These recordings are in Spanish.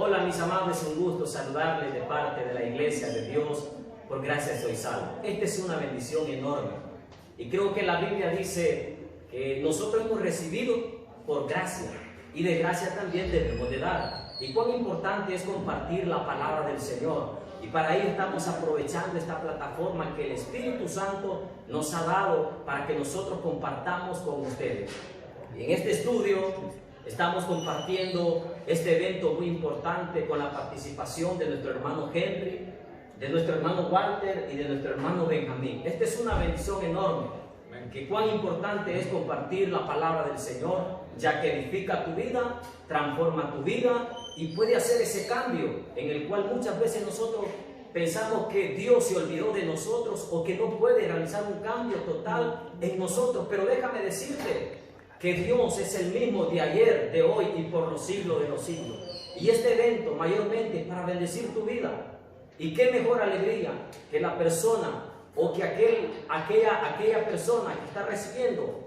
Hola mis amados, es un gusto saludarles de parte de la Iglesia de Dios. Por gracia soy salvo. Esta es una bendición enorme. Y creo que la Biblia dice que nosotros hemos recibido por gracia. Y de gracia también debemos de dar. Y cuán importante es compartir la palabra del Señor. Y para ello estamos aprovechando esta plataforma que el Espíritu Santo nos ha dado para que nosotros compartamos con ustedes. Y en este estudio estamos compartiendo este evento muy importante con la participación de nuestro hermano Henry, de nuestro hermano Walter y de nuestro hermano Benjamín. Esta es una bendición enorme, que cuán importante es compartir la palabra del Señor, ya que edifica tu vida, transforma tu vida y puede hacer ese cambio en el cual muchas veces nosotros pensamos que Dios se olvidó de nosotros o que no puede realizar un cambio total en nosotros. Pero déjame decirte que Dios es el mismo de ayer, de hoy y por los siglos de los siglos. Y este evento mayormente es para bendecir tu vida. Y qué mejor alegría que la persona o que aquella persona que está recibiendo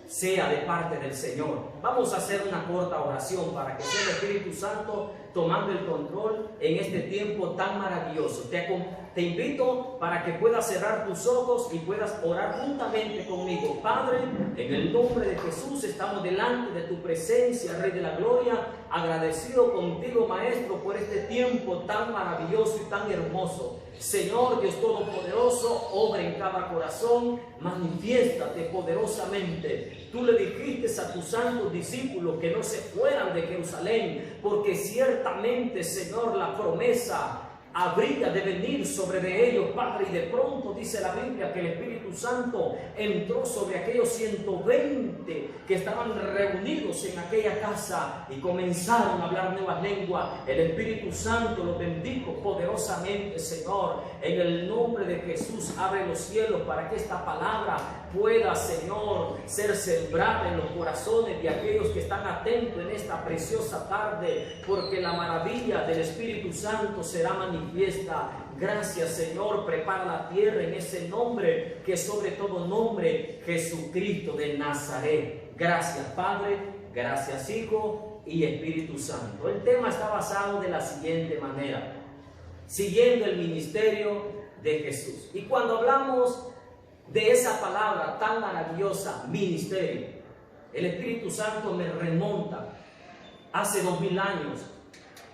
sea de parte del Señor. Vamos a hacer una corta oración para que sea el Espíritu Santo tomando el control en este tiempo tan maravilloso. Te invito para que puedas cerrar tus ojos y puedas orar juntamente conmigo. Padre, en el nombre de Jesús estamos delante de tu presencia, Rey de la Gloria, agradecido contigo, Maestro, por este tiempo tan maravilloso y tan hermoso. Señor Dios Todopoderoso, obra en cada corazón, manifiéstate poderosamente. Tú le dijiste a tus santos discípulos que no se fueran de Jerusalén, porque ciertamente, Señor, la promesa habría de venir sobre de ellos, Padre, y de pronto dice la Biblia que el Espíritu Santo entró sobre aquellos 120 que estaban reunidos en aquella casa y comenzaron a hablar nuevas lenguas. El Espíritu Santo los bendijo poderosamente, Señor. En el nombre de Jesús, abre los cielos para que esta palabra pueda, Señor, ser sembrada en los corazones de aquellos que están atentos en esta preciosa tarde, porque la maravilla del Espíritu Santo será manifiesta. Gracias, Señor. Prepara la tierra en ese nombre que sobre todo nombre, Jesucristo de Nazaret. Gracias, Padre. Gracias, Hijo y Espíritu Santo. El tema está basado de la siguiente manera: siguiendo el ministerio de Jesús. Y cuando hablamos de esa palabra tan maravillosa, ministerio, el Espíritu Santo me remonta hace 2000 años,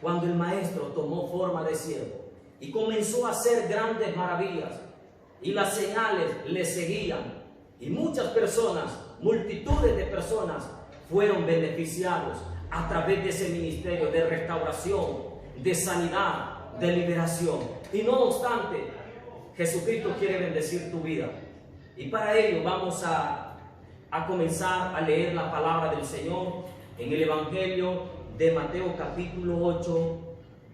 cuando el Maestro tomó forma de siervo y comenzó a hacer grandes maravillas, y las señales le seguían, y muchas personas, multitudes de personas fueron beneficiados a través de ese ministerio de restauración, de sanidad, de liberación. Y no obstante, Jesucristo quiere bendecir tu vida, y para ello vamos a comenzar a leer la palabra del Señor en el Evangelio de Mateo capítulo 8,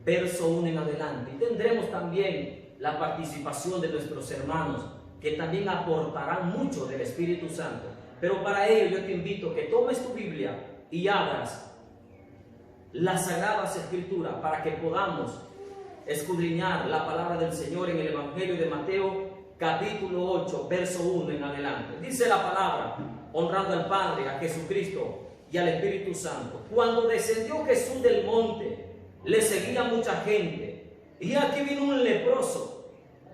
verso 1 en adelante. Y tendremos también la participación de nuestros hermanos, que también aportarán mucho del Espíritu Santo. Pero para ello yo te invito a que tomes tu Biblia y abras las Sagradas Escrituras para que podamos escudriñar la palabra del Señor en el Evangelio de Mateo capítulo 8, verso 1 en adelante. Dice la palabra, honrando al Padre, a Jesucristo y al Espíritu Santo: cuando descendió Jesús del monte, le seguía mucha gente, y aquí vino un leproso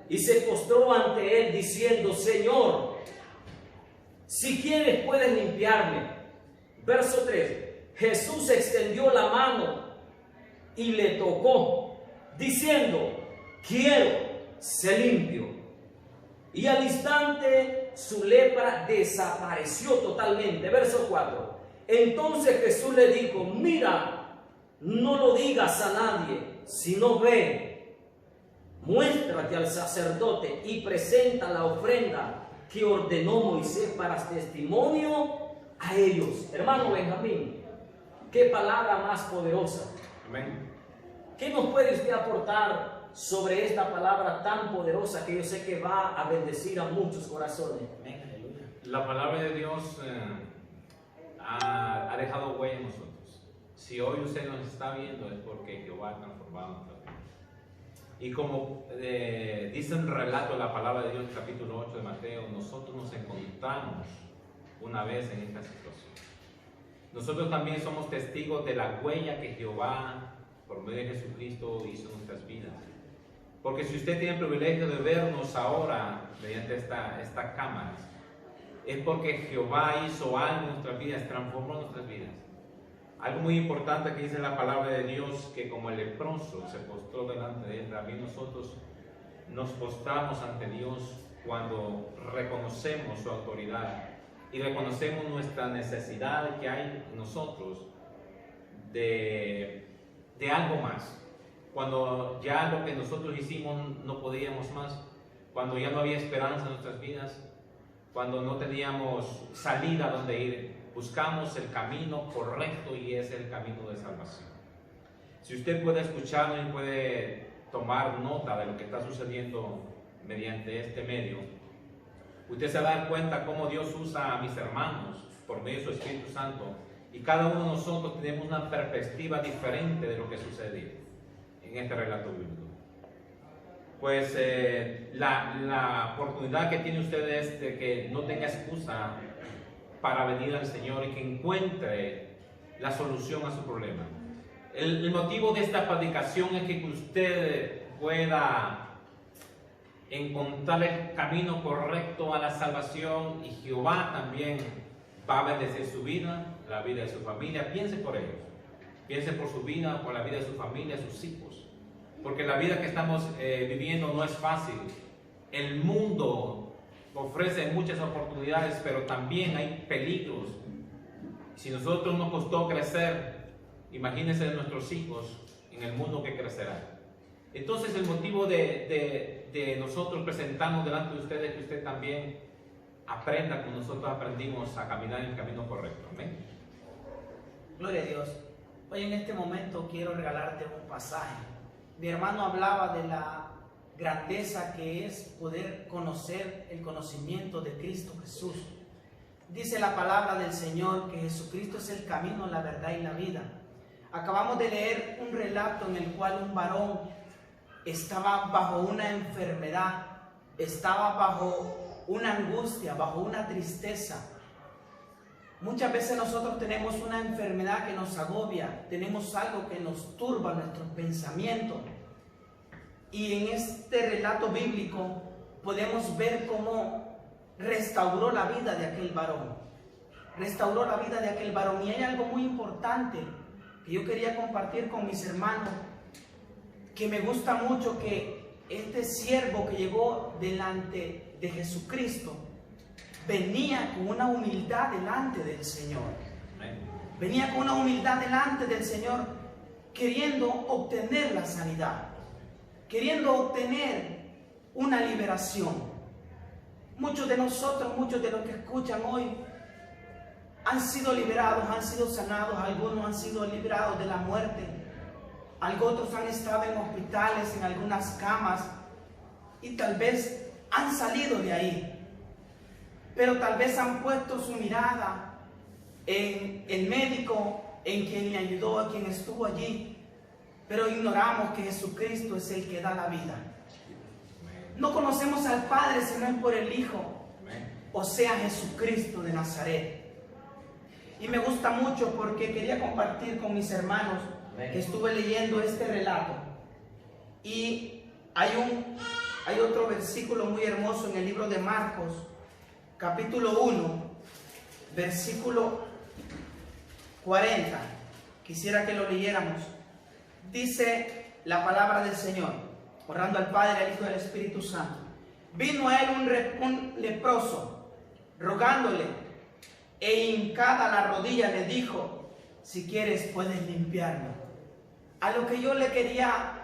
y se postró ante él diciendo: Señor, si quieres puedes limpiarme. Verso 3: Jesús extendió la mano y le tocó, diciendo: quiero, sé limpio. Y al instante su lepra desapareció totalmente. Verso 4: entonces Jesús le dijo: mira, no lo digas a nadie, sino ve, muéstrate al sacerdote y presenta la ofrenda que ordenó Moisés para testimonio a ellos. Hermano Benjamín, qué palabra más poderosa. Amén. ¿Qué nos puede usted aportar sobre esta palabra tan poderosa que yo sé que va a bendecir a muchos corazones? La palabra de Dios ha dejado huella en nosotros. Si hoy usted nos está viendo es porque Jehová ha transformado nuestra vida. Y como dice un relato de la palabra de Dios, capítulo 8 de Mateo, nosotros nos encontramos una vez en esta situación. Nosotros también somos testigos de la huella que Jehová por medio de Jesucristo hizo nuestras vidas. Porque si usted tiene el privilegio de vernos ahora mediante esta cámara, es porque Jehová hizo algo en nuestras vidas, transformó nuestras vidas. Algo muy importante que dice la palabra de Dios, que como el leproso se postró delante de él, también nosotros nos postramos ante Dios cuando reconocemos su autoridad y reconocemos nuestra necesidad que hay en nosotros de algo más. Cuando ya lo que nosotros hicimos no podíamos más, cuando ya no había esperanza en nuestras vidas, cuando no teníamos salida a donde ir, buscamos el camino correcto y es el camino de salvación. Si usted puede escucharnos y puede tomar nota de lo que está sucediendo mediante este medio, usted se va a dar cuenta cómo Dios usa a mis hermanos por medio de su Espíritu Santo, y cada uno de nosotros tenemos una perspectiva diferente de lo que sucede en este relato bíblico. Pues la oportunidad que tiene usted es de que no tenga excusa para venir al Señor y que encuentre la solución a su problema. El motivo de esta predicación es que usted pueda encontrar el camino correcto a la salvación, y Jehová también va a bendecir su vida, la vida de su familia. Piense por ellos, piense por su vida, por la vida de su familia, sus hijos, porque la vida que estamos viviendo no es fácil. El mundo ofrece muchas oportunidades, pero también hay peligros. Si nosotros nos costó crecer, imagínense de nuestros hijos en el mundo que crecerá. Entonces el motivo de nosotros presentarnos delante de ustedes es que usted también aprenda como nosotros aprendimos a caminar en el camino correcto. Amén. Gloria a Dios. Hoy en este momento quiero regalarte un pasaje. Mi hermano hablaba de la grandeza que es poder conocer el conocimiento de Cristo Jesús. Dice la palabra del Señor que Jesucristo es el camino, la verdad y la vida. Acabamos de leer un relato en el cual un varón estaba bajo una enfermedad, estaba bajo una angustia, bajo una tristeza. Muchas veces nosotros tenemos una enfermedad que nos agobia, tenemos algo que nos turba nuestros pensamientos. Y en este relato bíblico podemos ver cómo restauró la vida de aquel varón. Restauró la vida de aquel varón. Y hay algo muy importante que yo quería compartir con mis hermanos, que me gusta mucho, que este siervo que llegó delante de Jesucristo venía con una humildad delante del Señor. Venía con una humildad delante del Señor, queriendo obtener la sanidad, queriendo obtener una liberación. Muchos de nosotros, muchos de los que escuchan hoy, han sido liberados, han sido sanados, algunos han sido liberados de la muerte, otros han estado en hospitales, en algunas camas, y tal vez han salido de ahí, pero tal vez han puesto su mirada en el médico, en quien le ayudó, a quien estuvo allí, pero ignoramos que Jesucristo es el que da la vida. No conocemos al Padre sino es por el Hijo, o sea, Jesucristo de Nazaret. Y me gusta mucho porque quería compartir con mis hermanos que estuve leyendo este relato. Y hay otro versículo muy hermoso en el libro de Marcos, capítulo 1, versículo 40. Quisiera que lo leyéramos. Dice la palabra del Señor, orando al Padre, al Hijo y al Espíritu Santo. Vino a él un leproso, rogándole, e hincada la rodilla le dijo: si quieres puedes limpiarme. A lo que yo le quería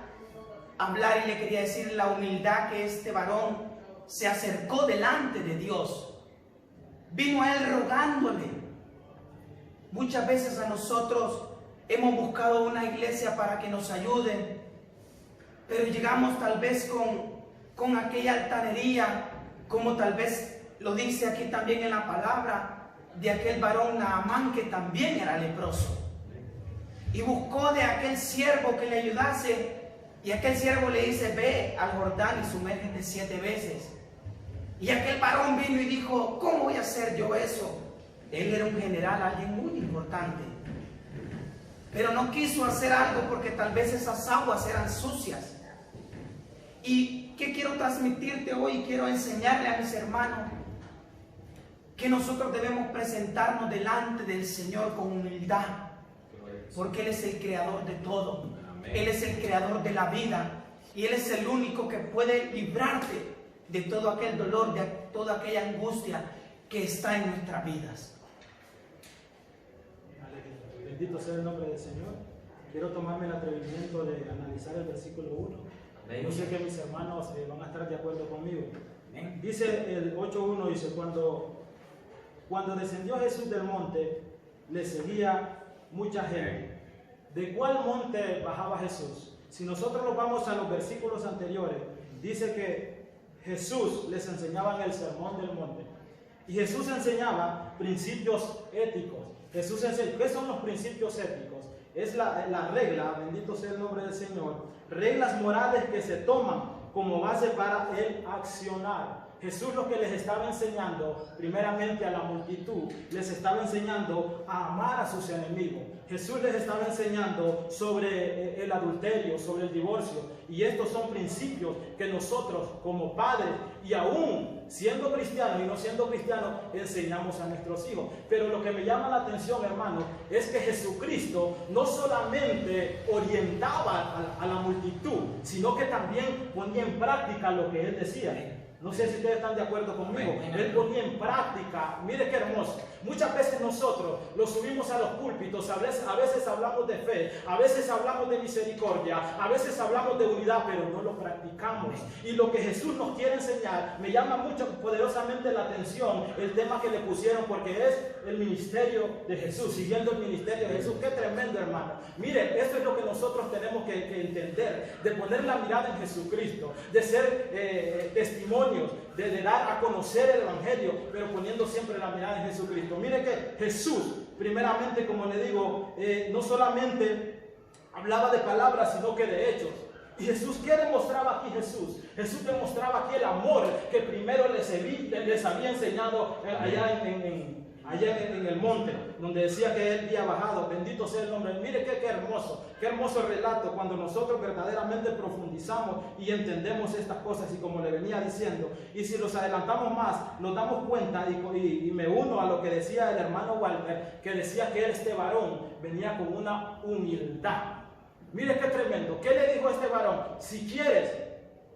hablar y le quería decir, la humildad que este varón se acercó delante de Dios. Vino a él rogándole. Muchas veces a nosotros hemos buscado una iglesia para que nos ayude, pero llegamos tal vez con aquella altanería, como tal vez lo dice aquí también en la palabra, de aquel varón Naamán, que también era leproso, y buscó de aquel siervo que le ayudase, y aquel siervo le dice: ve al Jordán y sumérgete 7 veces. Y aquel varón vino y dijo: ¿cómo voy a hacer yo eso? Él era un general, alguien muy importante. pero no quiso hacer algo porque tal vez esas aguas eran sucias. ¿Y qué quiero transmitirte hoy? Quiero enseñarle a mis hermanos que nosotros debemos presentarnos delante del Señor con humildad, porque Él es el creador de todo. Él es el creador de la vida y Él es el único que puede librarte de todo aquel dolor, de toda aquella angustia que está en nuestras vidas. Bendito sea el nombre del Señor. Quiero tomarme el atrevimiento de analizar el versículo 1. Yo sé que mis hermanos van a estar de acuerdo conmigo. Dice el 8.1, dice, cuando descendió Jesús del monte, le seguía mucha gente. ¿De cuál monte bajaba Jesús? Si nosotros nos vamos a los versículos anteriores, dice que Jesús les enseñaba en el sermón del monte. Y Jesús enseñaba principios éticos. Jesús enseña, ¿qué son los principios éticos? Es la regla, bendito sea el nombre del Señor, reglas morales que se toman como base para el accionar. Jesús lo que les estaba enseñando, primeramente a la multitud, les estaba enseñando a amar a sus enemigos. Jesús les estaba enseñando sobre el adulterio, sobre el divorcio. Y estos son principios que nosotros como padres, y aún siendo cristianos y no siendo cristianos, enseñamos a nuestros hijos. Pero lo que me llama la atención, hermano, es que Jesucristo no solamente orientaba a la multitud, sino que también ponía en práctica lo que Él decía. No sé si ustedes están de acuerdo conmigo. Él ponía en práctica. Mire qué hermoso. Muchas veces nosotros lo subimos a los púlpitos. A veces hablamos de fe. A veces hablamos de misericordia. A veces hablamos de unidad, pero no lo practicamos. Y lo que Jesús nos quiere enseñar, me llama mucho poderosamente la atención el tema que le pusieron, porque es el ministerio de Jesús, siguiendo el ministerio de Jesús. Qué tremendo, hermano. Mire, esto es lo que nosotros tenemos que entender, de poner la mirada en Jesucristo, de ser testimonio, de dar a conocer el Evangelio, pero poniendo siempre la mirada en Jesucristo. Mire que Jesús, primeramente, como le digo, no solamente hablaba de palabras, sino que de hechos. Y Jesús, ¿qué demostraba aquí Jesús? Jesús demostraba aquí el amor que primero les había enseñado allá en el monte, donde decía que Él había bajado. Bendito sea el nombre. Mire qué hermoso relato cuando nosotros verdaderamente profundizamos y entendemos estas cosas. Y como le venía diciendo, y si los adelantamos más, nos damos cuenta, y me uno a lo que decía el hermano Walter, que decía que este varón venía con una humildad. Mire qué tremendo. ¿Qué le dijo a este varón? Si quieres,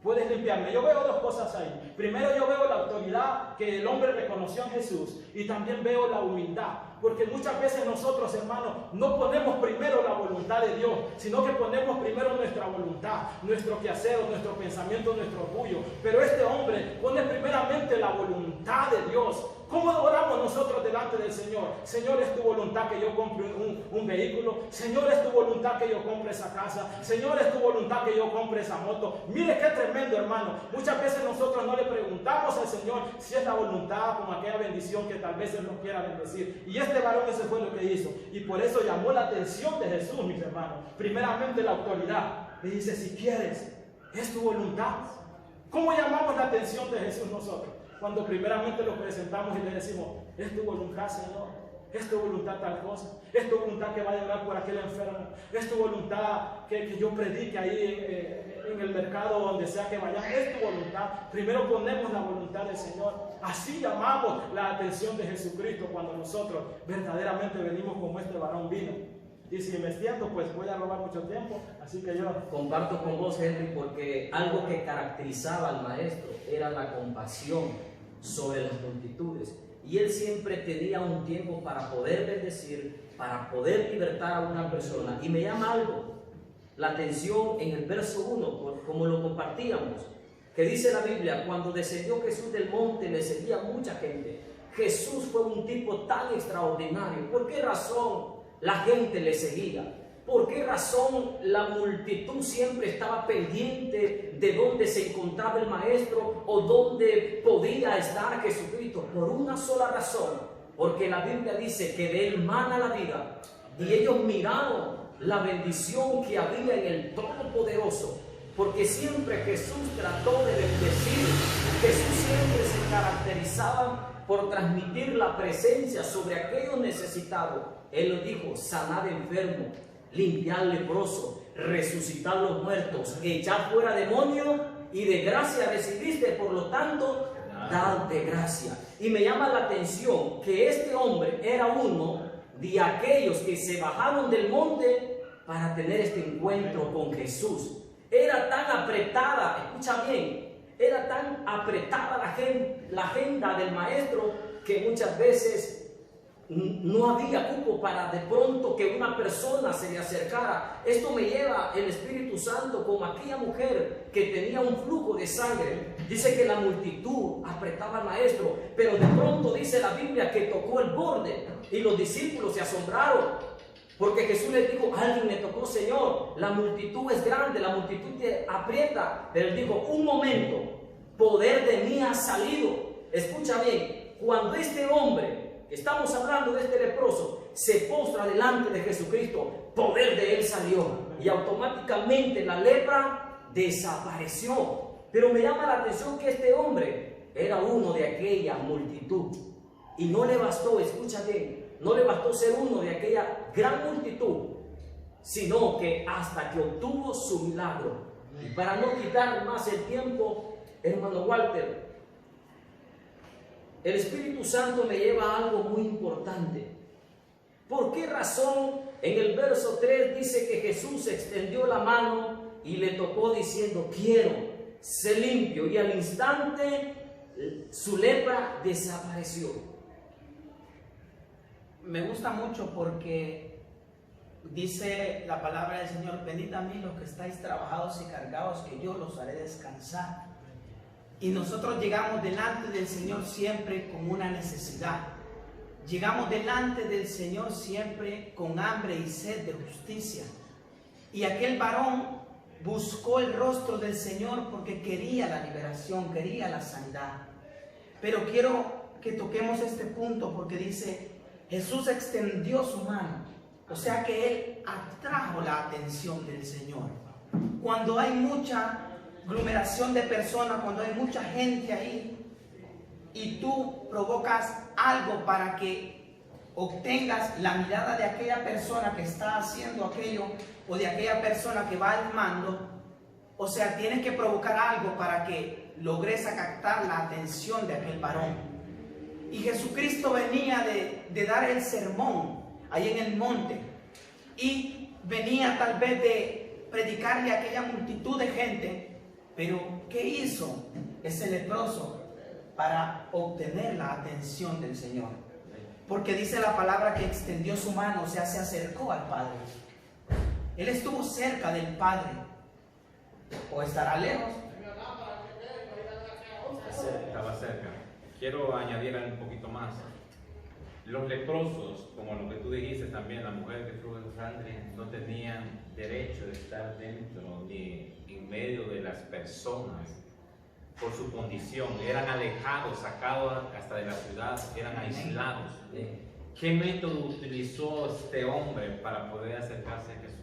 puedes limpiarme. Yo veo dos cosas ahí. Primero, yo veo la autoridad que el hombre reconoció en Jesús, y también veo la humildad. Porque muchas veces nosotros, hermanos, no ponemos primero la voluntad de Dios, sino que ponemos primero nuestra voluntad, nuestro quehacer, nuestro pensamiento, nuestro orgullo. Pero este hombre pone primeramente la voluntad de Dios. ¿Cómo oramos nosotros delante del Señor? Señor, es tu voluntad que yo compre un vehículo. Señor, es tu voluntad que yo compre esa casa. Señor, es tu voluntad que yo compre esa moto. Mire qué tremendo, hermano. Muchas veces nosotros no le preguntamos al Señor si es la voluntad con aquella bendición que tal vez Él nos quiera bendecir. Y este varón, eso fue lo que hizo. Y por eso llamó la atención de Jesús, mis hermanos. Primeramente la autoridad. Le dice, si quieres, es tu voluntad. ¿Cómo llamamos la atención de Jesús nosotros? Cuando primeramente lo presentamos y le decimos, es tu voluntad, Señor, es tu voluntad tal cosa, es tu voluntad que vaya a orar por aquel enfermo, es tu voluntad que yo predique ahí en el mercado, donde sea que vayamos, es tu voluntad. Primero ponemos la voluntad del Señor. Así llamamos la atención de Jesucristo cuando nosotros verdaderamente venimos como este varón vino. Y si me extiendo, pues voy a robar mucho tiempo, así que yo comparto con vos, Henry, porque algo que caracterizaba al maestro era la compasión sobre las multitudes, y él siempre tenía un tiempo para poder bendecir, para poder libertar a una persona. Y me llama algo la atención en el verso 1, como lo compartíamos, que dice la Biblia, cuando descendió Jesús del monte le seguía mucha gente. Jesús fue un tipo tan extraordinario. ¿Por qué razón la gente le seguía? ¿Por qué razón la multitud siempre estaba pendiente de dónde se encontraba el maestro o dónde podía estar Jesucristo? Por una sola razón, porque la Biblia dice que de él mana la vida, y ellos miraron la bendición que había en el Todopoderoso, porque siempre Jesús trató de bendecir. Jesús siempre se caracterizaba por transmitir la presencia sobre aquellos necesitados. Él lo dijo, sanad enfermos, limpiar al leproso, resucitar los muertos, echar fuera demonios, y de gracia recibiste, por lo tanto, dad de gracia. Y me llama la atención que este hombre era uno de aquellos que se bajaron del monte para tener este encuentro con Jesús. Era tan apretada, escucha bien, era tan apretada la agenda del maestro que muchas veces no había cupo para de pronto que una persona se le acercara. Esto me lleva el Espíritu Santo como aquella mujer que tenía un flujo de sangre. Dice que la multitud apretaba al maestro, pero de pronto dice la Biblia que tocó el borde y los discípulos se asombraron. Porque Jesús les dijo, alguien me tocó, Señor, la multitud es grande, la multitud te aprieta. Pero él dijo, un momento, poder de mí ha salido. Escucha bien, cuando este hombre, estamos hablando de este leproso, se postra delante de Jesucristo, poder de él salió. Y automáticamente la lepra desapareció. Pero me llama la atención que este hombre era uno de aquella multitud. Y no le bastó, escucha bien, no le bastó ser uno de aquella gran multitud, sino que hasta que obtuvo su milagro. Y para no quitar más el tiempo, hermano Walter, el Espíritu Santo me lleva a algo muy importante. ¿Por qué razón en el verso 3 dice que Jesús extendió la mano y le tocó diciendo, quiero, sé limpio? Y al instante su lepra desapareció. Me gusta mucho porque dice la palabra del Señor, venid a mí los que estáis trabajados y cargados, que yo los haré descansar. Y nosotros llegamos delante del Señor siempre con una necesidad. Llegamos delante del Señor siempre con hambre y sed de justicia. Y aquel varón buscó el rostro del Señor porque quería la liberación, quería la sanidad. Pero quiero que toquemos este punto porque dice, Jesús extendió su mano, o sea que Él atrajo la atención del Señor. Cuando hay mucha aglomeración de personas, cuando hay mucha gente ahí, y tú provocas algo para que obtengas la mirada de aquella persona que está haciendo aquello, o de aquella persona que va al mando, o sea, tienes que provocar algo para que logres captar la atención de aquel varón. Y Jesucristo venía de dar el sermón ahí en el monte. Y venía tal vez de predicarle a aquella multitud de gente. Pero ¿qué hizo ese leproso para obtener la atención del Señor? Porque dice la palabra que extendió su mano, o sea, se acercó al Padre. Él estuvo cerca del Padre. ¿O estará lejos? Estaba cerca. Quiero añadir un poquito más. Los leprosos, como lo que tú dijiste también, la mujer que tuvo en sangre, no tenían derecho de estar dentro ni en medio de las personas por su condición. Eran alejados, sacados hasta de la ciudad, eran aislados. ¿Qué método utilizó este hombre para poder acercarse a Jesús?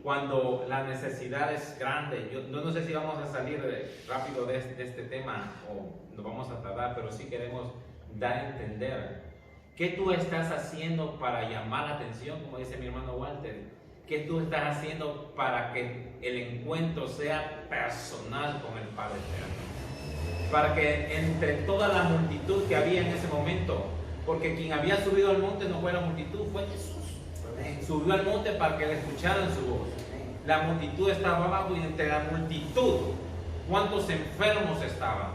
Cuando la necesidad es grande, yo no sé si vamos a salir rápido de este tema o nos vamos a tardar, pero sí queremos dar a entender qué tú estás haciendo para llamar la atención, como dice mi hermano Walter, qué tú estás haciendo para que el encuentro sea personal con el Padre Eterno, para que entre toda la multitud que había en ese momento, porque quien había subido al monte no fue la multitud, fue Jesús. Subió al monte para que le escucharan su voz. La multitud estaba abajo y entre la multitud, ¿cuántos enfermos estaban?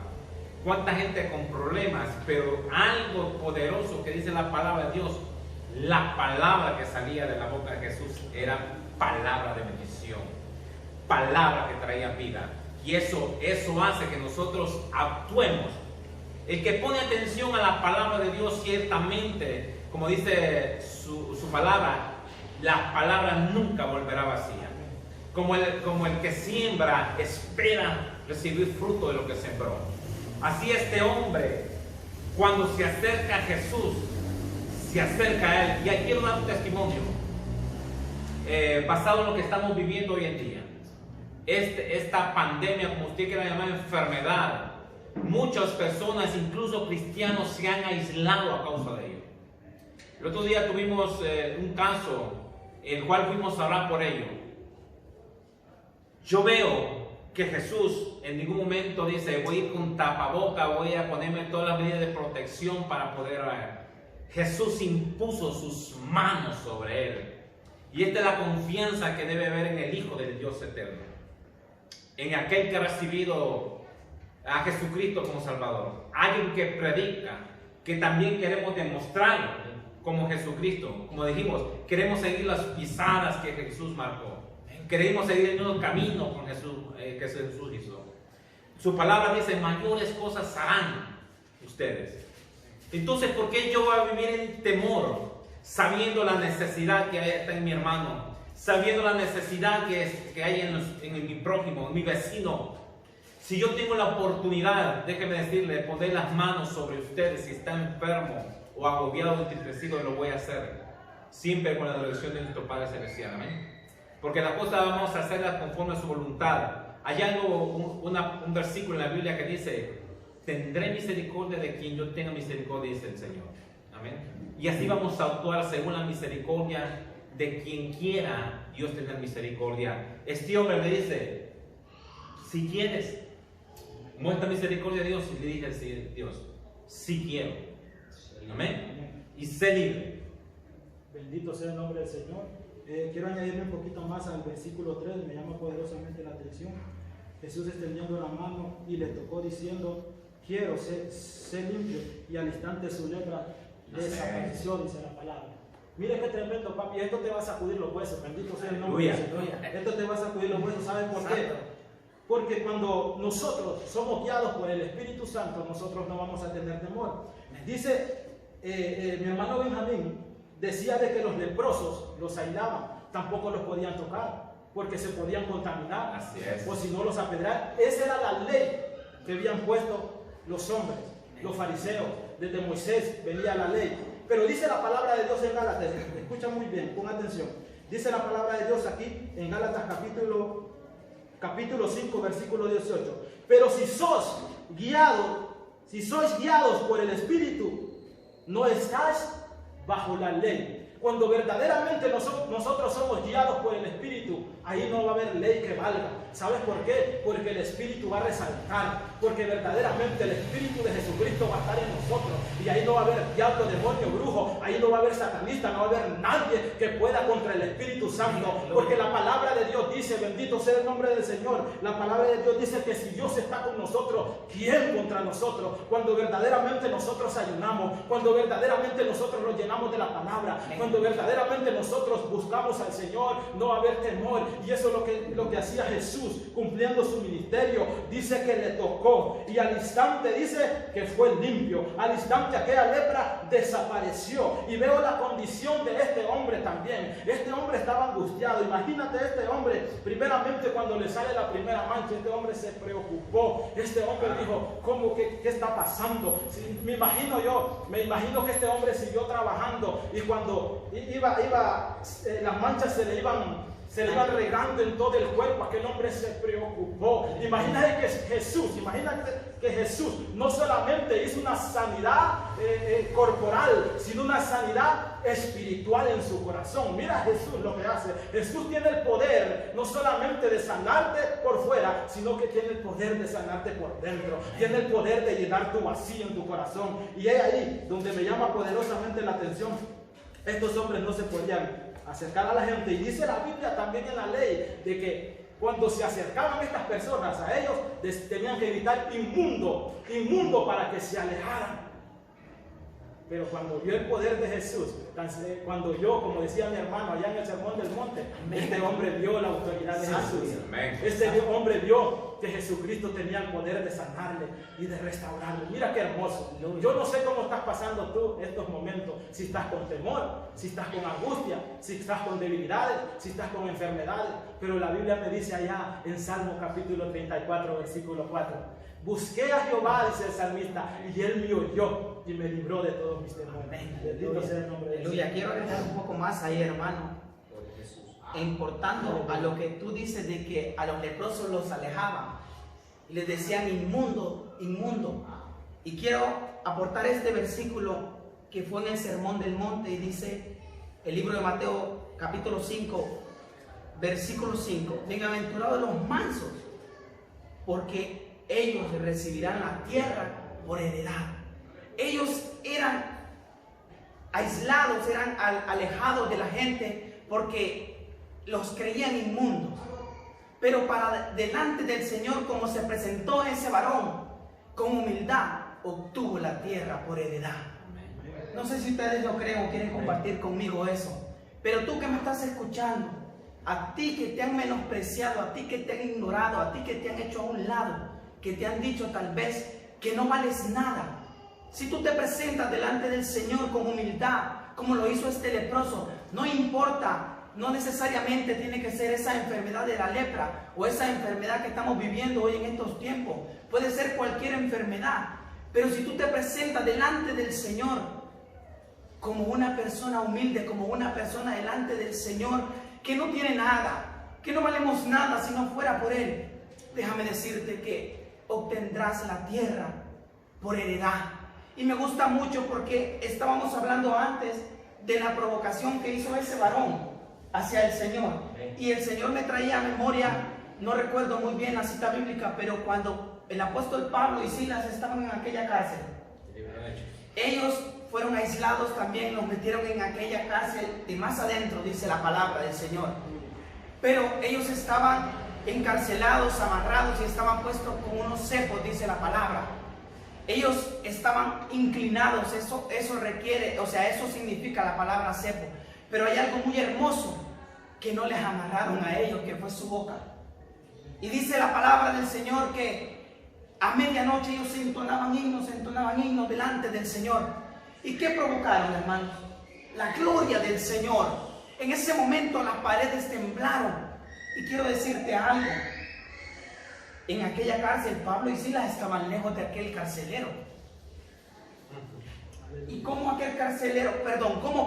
¿Cuánta gente con problemas? Pero algo poderoso que dice la palabra de Dios, la palabra que salía de la boca de Jesús era palabra de bendición, palabra que traía vida. Y eso hace que nosotros actuemos. El que pone atención a la palabra de Dios ciertamente, como dice su palabra, la palabra nunca volverá vacía. Como el que siembra espera recibir fruto de lo que sembró. Así este hombre, cuando se acerca a Jesús, se acerca a Él. Y aquí quiero dar un testimonio basado en lo que estamos viviendo hoy en día. Esta pandemia, como usted quiera llamar, enfermedad. Muchas personas, incluso cristianos, se han aislado a causa de ello. El otro día tuvimos un caso el cual fuimos a orar por ellos. Yo veo que Jesús en ningún momento dice, voy a ir con tapaboca, voy a ponerme todas las medidas de protección para poder orar. Jesús impuso sus manos sobre él. Y esta es la confianza que debe haber en el Hijo del Dios eterno, en aquel que ha recibido a Jesucristo como Salvador, alguien que predica, que también queremos demostrar como Jesucristo. Como dijimos, queremos seguir las pisadas que Jesús marcó, queremos seguir el mismo camino con Jesús, que Jesús hizo. Su palabra dice, mayores cosas harán ustedes. Entonces, ¿por qué yo voy a vivir en temor, sabiendo la necesidad que está en mi hermano, sabiendo la necesidad que hay en mi prójimo, en mi vecino? Si yo tengo la oportunidad, déjeme decirle, de poner las manos sobre ustedes si está enfermo o agobiado o entristecido, lo voy a hacer, siempre con la dirección de nuestro Padre Celestial. Amén. Porque las cosas vamos a hacerlas conforme a su voluntad. Hay un versículo en la Biblia que dice, tendré misericordia de quien yo tenga misericordia, dice el Señor. Amén. Y así vamos a actuar según la misericordia de quien quiera Dios tener misericordia. Este hombre me dice, si quieres, muestra misericordia a Dios. Y le dije a Dios, si quiero. Amén. Y sé libre. Bendito sea el nombre del Señor. Quiero añadirme un poquito más al versículo 3, me llama poderosamente la atención. Jesús extendiendo la mano y le tocó diciendo, quiero ser limpio, y al instante su lepra desapareció, dice la palabra. Mire qué tremendo, papi, esto te va a sacudir los huesos, bendito sea el nombre del Señor. Esto te va a sacudir los huesos, ¿sabes por qué? Porque cuando nosotros somos guiados por el Espíritu Santo, nosotros no vamos a tener temor. Dice mi hermano Benjamín, decía de que los leprosos los aislaban, tampoco los podían tocar, porque se podían contaminar, así es, o si no los apedreaban. Esa era la ley que habían puesto los hombres, los fariseos. Desde Moisés venía la ley. Pero dice la palabra de Dios en Gálatas, escucha muy bien, pon atención. Dice la palabra de Dios aquí en Gálatas capítulo 5, versículo 18. Pero si sois guiados por el Espíritu, no estáis bajo la ley. Cuando verdaderamente nosotros somos guiados por el Espíritu, ahí no va a haber ley que valga. ¿Sabes por qué? Porque el Espíritu va a resaltar, porque verdaderamente el Espíritu de Jesucristo va a estar en nosotros, y ahí no va a haber diablo, demonio, brujo, ahí no va a haber satanista, no va a haber nadie que pueda contra el Espíritu Santo, porque la palabra de Dios dice, bendito sea el nombre del Señor, la palabra de Dios dice que si Dios está con nosotros, ¿quién contra nosotros? Cuando verdaderamente nosotros ayunamos, cuando verdaderamente nosotros nos llenamos de la palabra, cuando verdaderamente nosotros buscamos al Señor, no va a haber temor. Y eso es lo que hacía Jesús cumpliendo su ministerio. Dice que le tocó y al instante dice que fue limpio. Al instante aquella lepra desapareció. Y veo la condición de este hombre también. Este hombre estaba angustiado. Imagínate este hombre, primeramente cuando le sale la primera mancha, este hombre se preocupó. Este hombre dijo, ¿cómo? ¿Qué está pasando? Me imagino que este hombre siguió trabajando, y cuando las manchas se le iban regando en todo el cuerpo, aquel hombre se preocupó. Imagínate que Jesús no solamente hizo una sanidad corporal, sino una sanidad espiritual en su corazón. Mira Jesús lo que hace. Jesús tiene el poder no solamente de sanarte por fuera, sino que tiene el poder de sanarte por dentro. Tiene el poder de llenar tu vacío en tu corazón. Y es ahí donde me llama poderosamente la atención. Estos hombres no se podían acercar a la gente, y dice la Biblia también en la ley de que cuando se acercaban estas personas a ellos, tenían que gritar inmundo, inmundo, para que se alejaran. Pero cuando vio el poder de Jesús, como decía mi hermano allá en el Sermón del Monte, este hombre vio la autoridad de Jesús. Este hombre vio que Jesucristo tenía el poder de sanarle y de restaurarle. Mira qué hermoso. Yo no sé cómo estás pasando tú estos momentos, si estás con temor, si estás con angustia, si estás con debilidades, si estás con enfermedades, pero la Biblia me dice allá en Salmo capítulo 34, versículo 4, busqué a Jehová, dice el salmista, y él me oyó y me libró de todos mis temores. Bendito sea el nombre de Dios. Aleluya. Quiero agregar un poco más ahí, hermano, importando a lo que tú dices de que a los leprosos los alejaban y les decían inmundo, inmundo. Y quiero aportar este versículo que fue en el Sermón del Monte, y dice el libro de Mateo capítulo 5, versículo 5. Bienaventurados los mansos, porque ellos recibirán la tierra por heredad. Ellos eran aislados, eran alejados de la gente porque los creían inmundos. Pero para delante del Señor, como se presentó ese varón, con humildad, obtuvo la tierra por heredad. No sé si ustedes lo creen o quieren compartir conmigo eso. Pero tú que me estás escuchando, a ti que te han menospreciado, a ti que te han ignorado, a ti que te han hecho a un lado, que te han dicho tal vez que no vales nada. Si tú te presentas delante del Señor con humildad, como lo hizo este leproso, no importa. No necesariamente tiene que ser esa enfermedad de la lepra o esa enfermedad que estamos viviendo hoy en estos tiempos. Puede ser cualquier enfermedad. Pero si tú te presentas delante del Señor como una persona humilde, como una persona delante del Señor que no tiene nada, que no valemos nada si no fuera por Él, déjame decirte que obtendrás la tierra por heredad. Y me gusta mucho porque estábamos hablando antes de la provocación que hizo ese varón hacia el Señor. Y el Señor me traía a memoria, no recuerdo muy bien la cita bíblica, pero cuando el apóstol Pablo y Silas estaban en aquella cárcel, ellos fueron aislados también, los metieron en aquella cárcel de más adentro, dice la palabra del Señor. Pero ellos estaban encarcelados, amarrados y estaban puestos con unos cepos, dice la palabra. Ellos estaban inclinados, eso requiere, o sea, eso significa la palabra cepo. Pero hay algo muy hermoso que no les amarraron a ellos, que fue su boca. Y dice la palabra del Señor que a medianoche ellos entonaban himnos delante del Señor. ¿Y qué provocaron, hermanos? La gloria del Señor. En ese momento las paredes temblaron. Y quiero decirte algo. En aquella cárcel, Pablo y Silas estaban lejos de aquel carcelero. Y cómo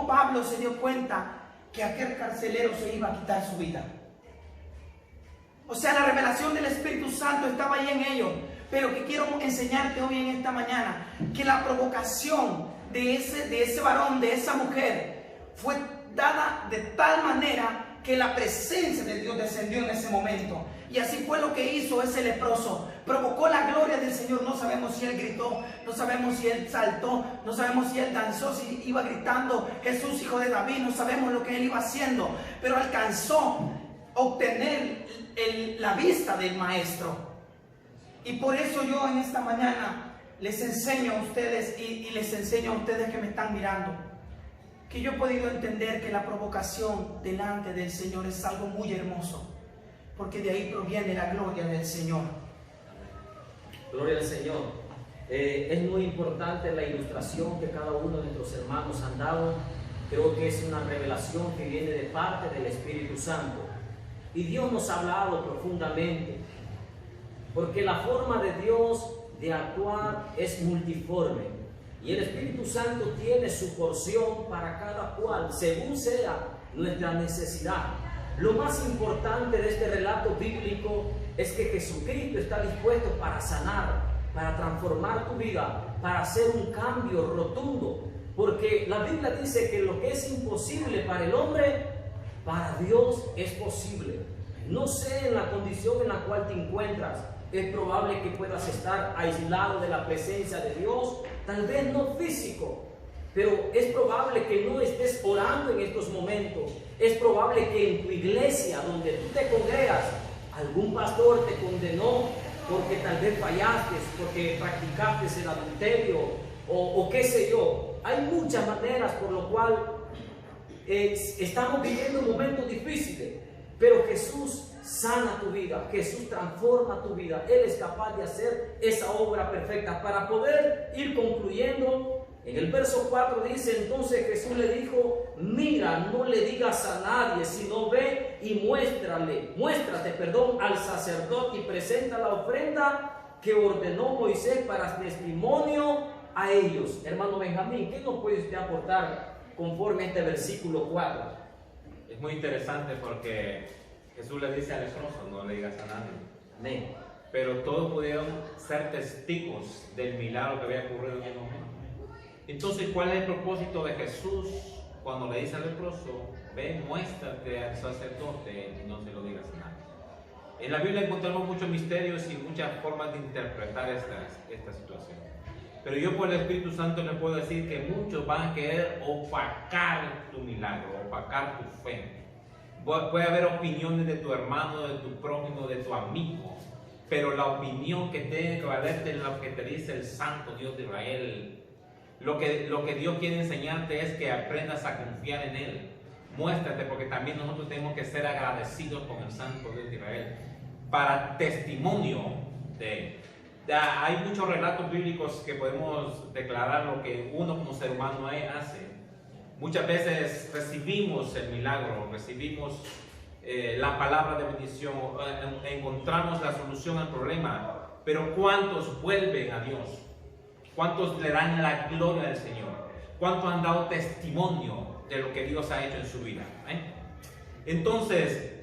Pablo se dio cuenta que aquel carcelero se iba a quitar su vida. O sea, la revelación del Espíritu Santo estaba ahí en ellos. Pero que quiero enseñarte hoy en esta mañana, que la provocación de ese varón, de esa mujer, fue dada de tal manera que la presencia de Dios descendió en ese momento. Y así fue lo que hizo ese leproso. Provocó la gloria del Señor. No sabemos si él gritó, no sabemos si él saltó, no sabemos si él danzó, si iba gritando Jesús, hijo de David. No sabemos lo que él iba haciendo, pero alcanzó a obtener la vista del Maestro. Y por eso yo en esta mañana les enseño a ustedes y les enseño a ustedes que me están mirando, que yo he podido entender que la provocación delante del Señor es algo muy hermoso, porque de ahí proviene la gloria del Señor. Gloria al Señor. Es muy importante la ilustración que cada uno de nuestros hermanos han dado. Creo que es una revelación que viene de parte del Espíritu Santo. Y Dios nos ha hablado profundamente, porque la forma de Dios de actuar es multiforme. Y el Espíritu Santo tiene su porción para cada cual, según sea nuestra necesidad. Lo más importante de este relato bíblico es que Jesucristo está dispuesto para sanar, para transformar tu vida, para hacer un cambio rotundo. Porque la Biblia dice que lo que es imposible para el hombre, para Dios es posible. No sé en la condición en la cual te encuentras. Es probable que puedas estar aislado de la presencia de Dios, tal vez no físico, pero es probable que no estés orando en estos momentos. Es probable que en tu iglesia donde tú te congregas, algún pastor te condenó porque tal vez fallaste, porque practicaste el adulterio o qué sé yo. Hay muchas maneras por lo cual estamos viviendo momentos difíciles, pero Jesús sana tu vida, Jesús transforma tu vida. Él es capaz de hacer esa obra perfecta. Para poder ir concluyendo, en el verso 4 dice: entonces Jesús le dijo: mira, no le digas a nadie, sino ve y muéstrate al sacerdote y presenta la ofrenda que ordenó Moisés para testimonio a ellos. Hermano Benjamín, ¿qué nos puede usted aportar conforme a este versículo 4? Es muy interesante porque Jesús le dice al leproso: no le digas a nadie. Amén. Pero todos pudieron ser testigos del milagro que había ocurrido en el momento. Entonces, ¿cuál es el propósito de Jesús cuando le dice al leproso: Ve, muéstrate al sacerdote y no se lo digas a nadie. En la Biblia encontramos muchos misterios y muchas formas de interpretar esta situación. Pero yo por el Espíritu Santo le puedo decir que muchos van a querer opacar tu milagro, opacar tu fe. Puede haber opiniones de tu hermano, de tu prójimo, de tu amigo, pero la opinión que tiene que valerte es lo que te dice el Santo Dios de Israel. Lo que Dios quiere enseñarte es que aprendas a confiar en Él. Muéstrate, porque también nosotros tenemos que ser agradecidos con el Santo Dios de Israel para testimonio de Él. Hay muchos relatos bíblicos que podemos declarar lo que uno como ser humano hace. Muchas veces recibimos el milagro, recibimos la palabra de bendición, encontramos la solución al problema, pero ¿cuántos vuelven a Dios? ¿Cuántos le dan la gloria al Señor? ¿Cuántos han dado testimonio de lo que Dios ha hecho en su vida? Entonces,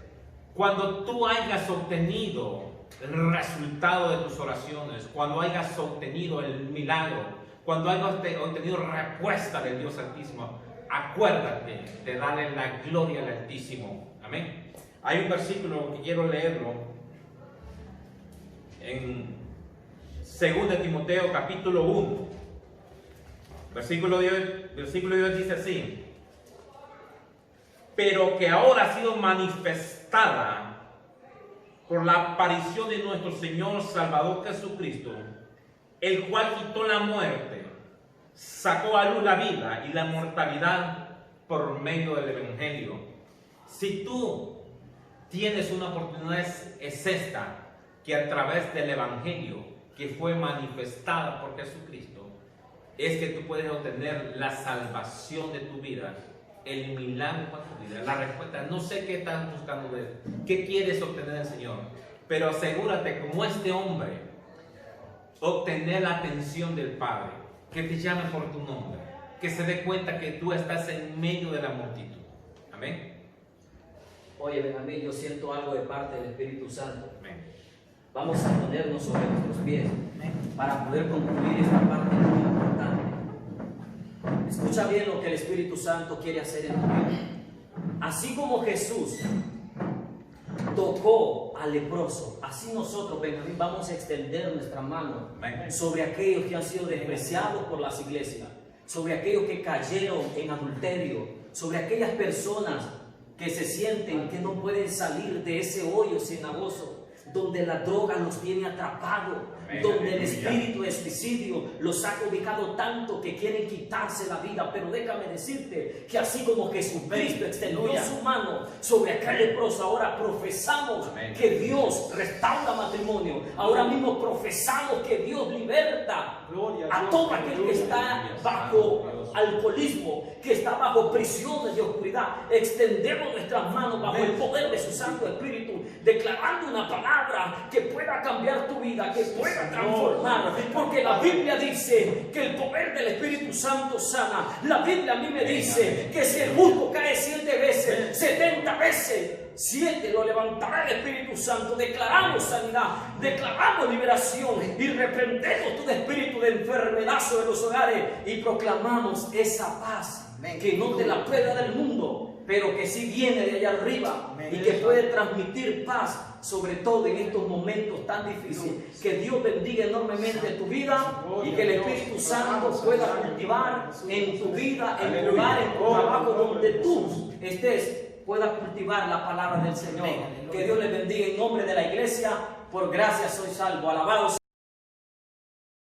cuando tú hayas obtenido el resultado de tus oraciones, cuando hayas obtenido el milagro, cuando hayas obtenido respuesta del Dios Altísimo, acuérdate de darle la gloria al Altísimo. Amén. Hay un versículo que quiero leerlo en 2 Timoteo capítulo 1. Versículo 10 dice así: pero que ahora ha sido manifestada por la aparición de nuestro Señor Salvador Jesucristo, el cual quitó la muerte, sacó a luz la vida y la mortalidad por medio del Evangelio. Si tú tienes una oportunidad, es esta, que a través del Evangelio que fue manifestada por Jesucristo, es que tú puedes obtener la salvación de tu vida, el milagro para tu vida, la respuesta. No sé qué estás buscando ver, qué quieres obtener del Señor, pero asegúrate, como este hombre, obtener la atención del Padre, que te llame por tu nombre, que se dé cuenta que tú estás en medio de la multitud. Amén. Oye, Benjamín, yo siento algo de parte del Espíritu Santo. Amén. Vamos a ponernos sobre nuestros pies para poder concluir esta parte muy importante. Escucha bien lo que el Espíritu Santo quiere hacer en tu vida. Así como Jesús tocó al leproso, así nosotros, Benjamín, vamos a extender nuestra mano sobre aquellos que han sido despreciados por las iglesias, sobre aquellos que cayeron en adulterio, sobre aquellas personas que se sienten que no pueden salir de ese hoyo cenagoso, donde la droga los tiene atrapados, donde el espíritu de suicidio los ha ubicado tanto que quieren quitarse la vida. Pero déjame decirte que así como Jesucristo extendió su mano sobre aquel leproso, ahora profesamos que Dios restaura matrimonio. Ahora mismo profesamos que Dios liberta a todo aquel que está bajo alcoholismo, que está bajo prisiones de oscuridad. Extendemos nuestras manos bajo el poder de su Santo Espíritu, declarando una palabra que pueda cambiar tu vida, que pueda transformar, porque la Biblia dice que el poder del Espíritu Santo sana. La Biblia a mí me dice que si el justo cae 7 veces, 70 veces 7 lo levantará el Espíritu Santo. Declaramos sanidad, declaramos liberación y reprendemos todo espíritu de enfermedad sobre los hogares y proclamamos esa paz que no te la puede dar el mundo, pero que sí viene de allá arriba y que puede transmitir paz, sobre todo en estos momentos tan difíciles. Que Dios bendiga enormemente tu vida y que el Espíritu Santo pueda cultivar en tu vida, en tu hogar, en tu trabajo, donde tú estés, pueda cultivar la palabra del Señor. Que Dios les bendiga en nombre de la iglesia. Por gracia soy salvo. Alabado